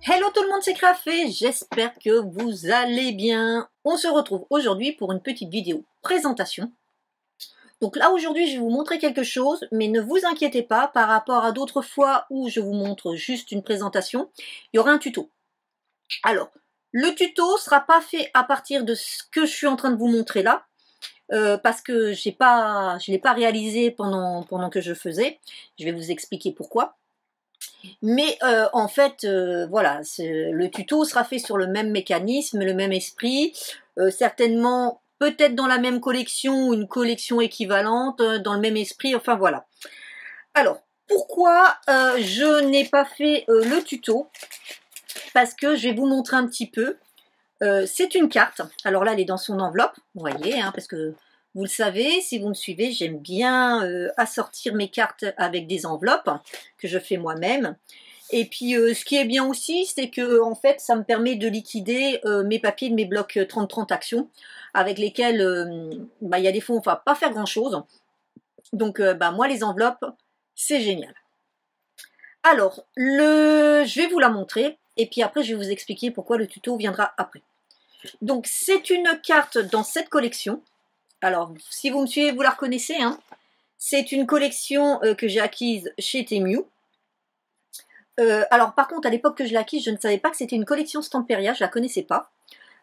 Hello tout le monde, c'est Crafé, j'espère que vous allez bien. On se retrouve aujourd'hui pour une petite vidéo présentation. Donc là aujourd'hui je vais vous montrer quelque chose, mais ne vous inquiétez pas par rapport à d'autres fois où je vous montre juste une présentation, il y aura un tuto. Alors, le tuto sera pas fait à partir de ce que je suis en train de vous montrer là, parce que je ne l'ai pas réalisé pendant que je faisais. Je vais vous expliquer pourquoi. Mais en fait, voilà, le tuto sera fait sur le même mécanisme, le même esprit, certainement peut-être dans la même collection ou une collection équivalente, dans le même esprit, enfin voilà. Alors, pourquoi je n'ai pas fait le tuto? Parce que je vais vous montrer un petit peu. C'est une carte, alors là elle est dans son enveloppe, vous voyez, hein, parce que vous le savez, si vous me suivez, j'aime bien assortir mes cartes avec des enveloppes que je fais moi-même. Et puis ce qui est bien aussi, c'est que en fait ça me permet de liquider mes papiers de mes blocs 30-30 actions, avec lesquels il y a des fois on ne va pas faire grand chose. Donc moi les enveloppes, c'est génial. Alors, je vais vous la montrer, et puis après je vais vous expliquer pourquoi le tuto viendra après. Donc c'est une carte dans cette collection. Alors si vous me suivez, vous la reconnaissez, hein. C'est une collection que j'ai acquise chez Temu. Alors par contre à l'époque que je l'ai acquise, je ne savais pas que c'était une collection Stamperia, je la connaissais pas.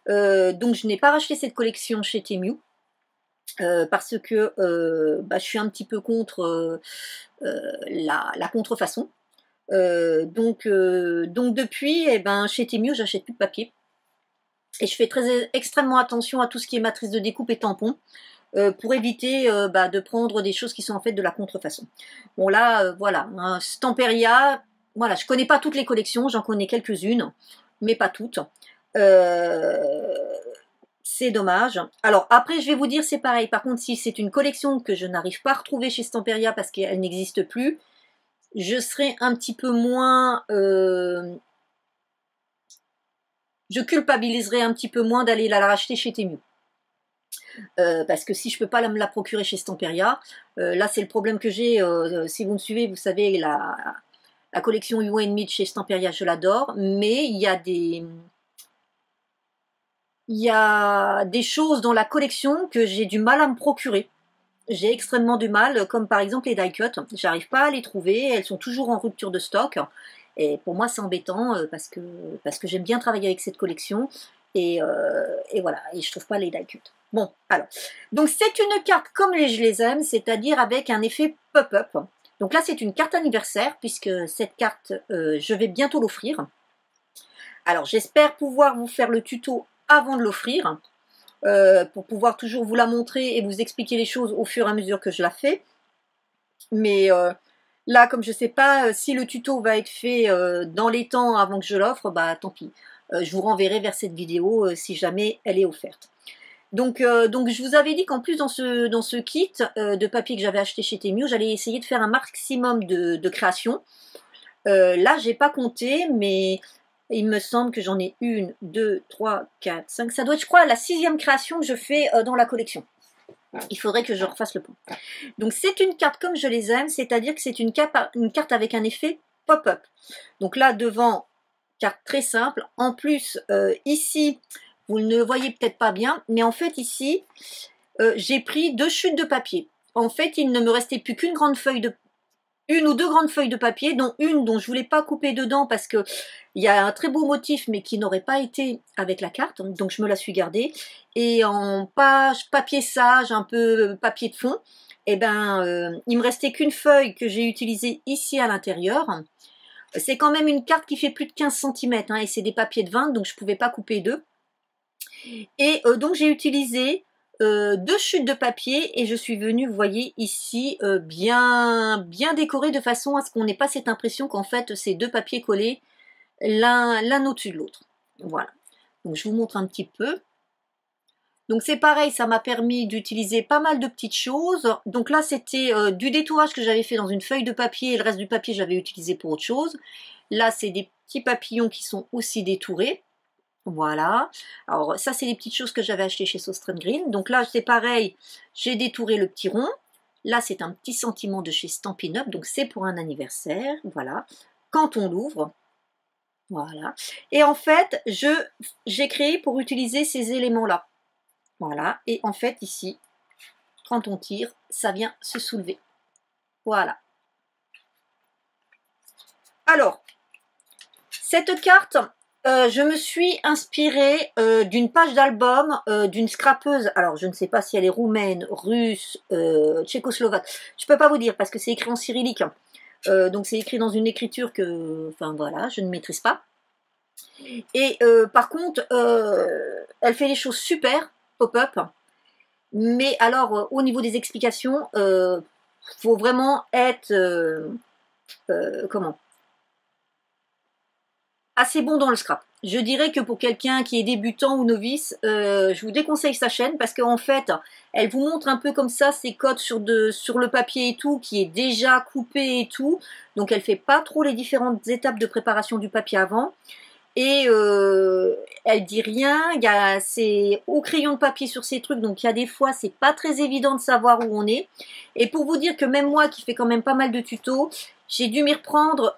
Donc je n'ai pas racheté cette collection chez Temu. Parce que je suis un petit peu contre la contrefaçon. Donc depuis, chez Temu, j'achète plus de papier. Et je fais extrêmement attention à tout ce qui est matrice de découpe et tampons, pour éviter de prendre des choses qui sont en fait de la contrefaçon. Bon là, voilà, hein, Stamperia, voilà, je connais pas toutes les collections, j'en connais quelques-unes, mais pas toutes. C'est dommage. Alors après, je vais vous dire, c'est pareil. Par contre, si c'est une collection que je n'arrive pas à retrouver chez Stamperia parce qu'elle n'existe plus, je serai un petit peu moins... je culpabiliserai un petit peu moins d'aller la racheter chez Temu. Parce que si je peux pas me la procurer chez Stamperia, là c'est le problème que j'ai. Si vous me suivez, vous savez, la collection You and Me chez Stamperia, je l'adore, mais il y a des choses dans la collection que j'ai du mal à me procurer. J'ai extrêmement du mal, comme par exemple les die cut. J'arrive pas à les trouver, elles sont toujours en rupture de stock. Et pour moi, c'est embêtant parce que j'aime bien travailler avec cette collection. Et voilà, et je trouve pas les die cut. Bon, alors, donc c'est une carte comme je les aime, c'est-à-dire avec un effet pop-up. Donc là, c'est une carte anniversaire, puisque cette carte, je vais bientôt l'offrir. Alors, j'espère pouvoir vous faire le tuto avant de l'offrir, pour pouvoir toujours vous la montrer et vous expliquer les choses au fur et à mesure que je la fais. Mais là, comme je ne sais pas si le tuto va être fait dans les temps avant que je l'offre, bah tant pis. Je vous renverrai vers cette vidéo si jamais elle est offerte. Donc je vous avais dit qu'en plus dans ce kit de papier que j'avais acheté chez Temu, j'allais essayer de faire un maximum de créations. Là, j'ai pas compté, mais il me semble que j'en ai 1, 2, 3, 4, 5. Ça doit être, je crois, la 6e création que je fais dans la collection. Il faudrait que je refasse le point. Donc c'est une carte comme je les aime, c'est-à-dire que c'est une carte avec un effet pop-up. Donc là, devant, carte très simple. En plus, ici, vous ne le voyez peut-être pas bien, mais en fait ici, j'ai pris 2 chutes de papier. En fait, il ne me restait plus qu'une grande feuille de une ou 2 grandes feuilles de papier, dont une dont je voulais pas couper dedans parce que il y a un très beau motif mais qui n'aurait pas été avec la carte, donc je me la suis gardée. Et en papier sage, un peu papier de fond, il me restait qu'une feuille que j'ai utilisée ici à l'intérieur. C'est quand même une carte qui fait plus de 15 cm et c'est des papiers de 20, donc je pouvais pas couper deux. Et donc j'ai utilisé 2 chutes de papier et je suis venue, vous voyez ici, bien décorée de façon à ce qu'on n'ait pas cette impression qu'en fait c'est 2 papiers collés l'un au-dessus de l'autre. Voilà. Donc je vous montre un petit peu. Donc c'est pareil, ça m'a permis d'utiliser pas mal de petites choses. Donc là c'était du détourage que j'avais fait dans une feuille de papier et le reste du papier j'avais utilisé pour autre chose. Là c'est des petits papillons qui sont aussi détourés. Voilà, alors ça c'est les petites choses que j'avais achetées chez Sostrand Green. Donc là c'est pareil, j'ai détouré le petit rond. Là c'est un petit sentiment de chez Stampin' Up, donc c'est pour un anniversaire, voilà. Quand on l'ouvre, Voilà. Et en fait, j'ai créé pour utiliser ces éléments-là. Voilà. Et en fait, ici, quand on tire, ça vient se soulever. Voilà. Alors, cette carte, je me suis inspirée d'une page d'album d'une scrapeuse. Alors, je ne sais pas si elle est roumaine, russe, tchécoslovaque. Je ne peux pas vous dire parce que c'est écrit en cyrillique. Donc, c'est écrit dans une écriture que, enfin voilà, je ne maîtrise pas. Et par contre, elle fait les choses super, pop-up. Mais alors, au niveau des explications, faut vraiment être, comment, assez bon dans le scrap. Je dirais que pour quelqu'un qui est débutant ou novice, je vous déconseille sa chaîne parce qu'en fait, elle vous montre un peu comme ça ses codes sur le papier et tout, qui est déjà coupé et tout. Donc elle fait pas trop les différentes étapes de préparation du papier avant. Et elle dit rien, c'est au crayon de papier sur ces trucs, donc il y a des fois c'est pas très évident de savoir où on est. Et pour vous dire que même moi qui fais quand même pas mal de tutos, j'ai dû m'y reprendre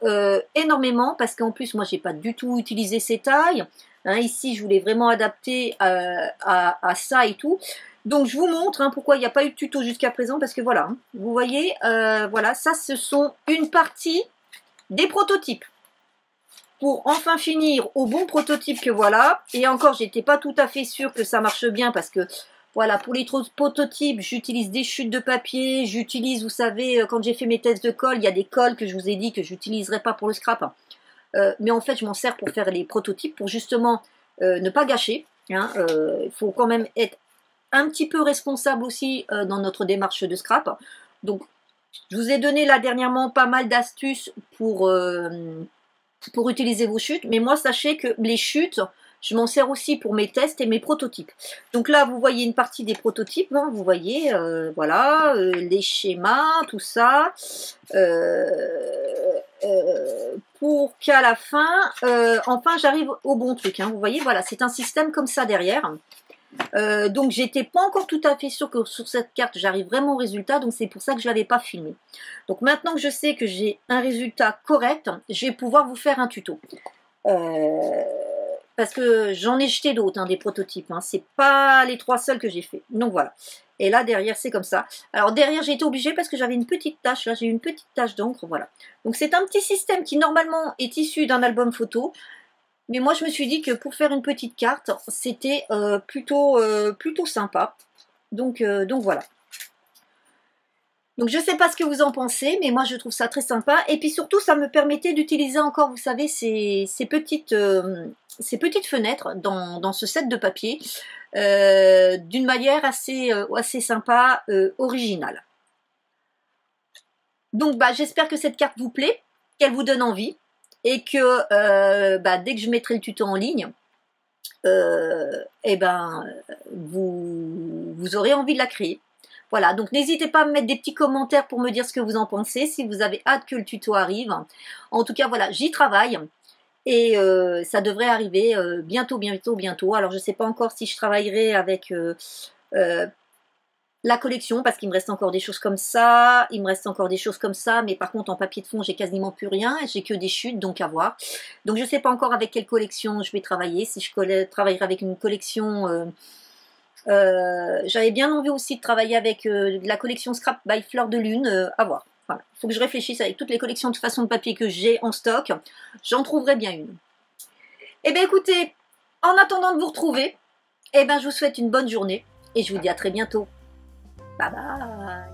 énormément parce qu'en plus moi j'ai pas du tout utilisé ces tailles. Hein, ici je voulais vraiment adapter à ça et tout. Donc je vous montre hein, pourquoi il n'y a pas eu de tuto jusqu'à présent parce que voilà, hein, vous voyez, voilà, ça ce sont une partie des prototypes. Pour enfin finir au bon prototype que voilà. Et encore, j'étais pas tout à fait sûre que ça marche bien parce que voilà, pour les prototypes, j'utilise des chutes de papier, j'utilise, vous savez, quand j'ai fait mes tests de colle, il y a des colles que je vous ai dit que j'utiliserai pas pour le scrap. Mais en fait, je m'en sers pour faire les prototypes, pour justement ne pas gâcher. Hein. Il faut quand même être un petit peu responsable aussi dans notre démarche de scrap. Donc, je vous ai donné là dernièrement pas mal d'astuces pour utiliser vos chutes, mais moi sachez que les chutes, je m'en sers aussi pour mes tests et mes prototypes. Donc là, vous voyez une partie des prototypes, hein, vous voyez, voilà, les schémas, tout ça, pour qu'à la fin, enfin j'arrive au bon truc, hein, vous voyez, voilà, c'est un système comme ça derrière. Donc j'étais pas encore tout à fait sûre que sur cette carte j'arrive vraiment au résultat, donc c'est pour ça que je l'avais pas filmé. Donc maintenant que je sais que j'ai un résultat correct, je vais pouvoir vous faire un tuto. Parce que j'en ai jeté d'autres, hein, des prototypes, hein. C'est pas les 3 seuls que j'ai fait. Donc voilà. Et là derrière c'est comme ça. Alors derrière j'ai été obligée parce que j'avais une petite tache, là j'ai une petite tache d'encre, voilà. Donc c'est un petit système qui normalement est issu d'un album photo. Mais moi, je me suis dit que pour faire une petite carte, c'était plutôt sympa. Donc voilà. Donc je ne sais pas ce que vous en pensez, mais moi je trouve ça très sympa. Et puis surtout, ça me permettait d'utiliser encore, vous savez, ces petites fenêtres dans ce set de papier d'une manière assez sympa, originale. Donc bah, j'espère que cette carte vous plaît, qu'elle vous donne envie. Et que dès que je mettrai le tuto en ligne, et ben vous aurez envie de la créer. Voilà, donc n'hésitez pas à me mettre des petits commentaires pour me dire ce que vous en pensez, si vous avez hâte que le tuto arrive. En tout cas, voilà, j'y travaille et ça devrait arriver bientôt. Alors, je ne sais pas encore si je travaillerai avec la collection, parce qu'il me reste encore des choses comme ça, mais par contre en papier de fond j'ai quasiment plus rien, j'ai que des chutes, donc à voir. Donc je sais pas encore avec quelle collection je vais travailler, si je travaillerai avec une collection, j'avais bien envie aussi de travailler avec la collection Scrap by Fleur de Lune, à voir. Voilà. Il faut que je réfléchisse avec toutes les collections de façon de papier que j'ai en stock, j'en trouverai bien une. Et bien écoutez, en attendant de vous retrouver, je vous souhaite une bonne journée, et je vous dis à très bientôt. Bye bye.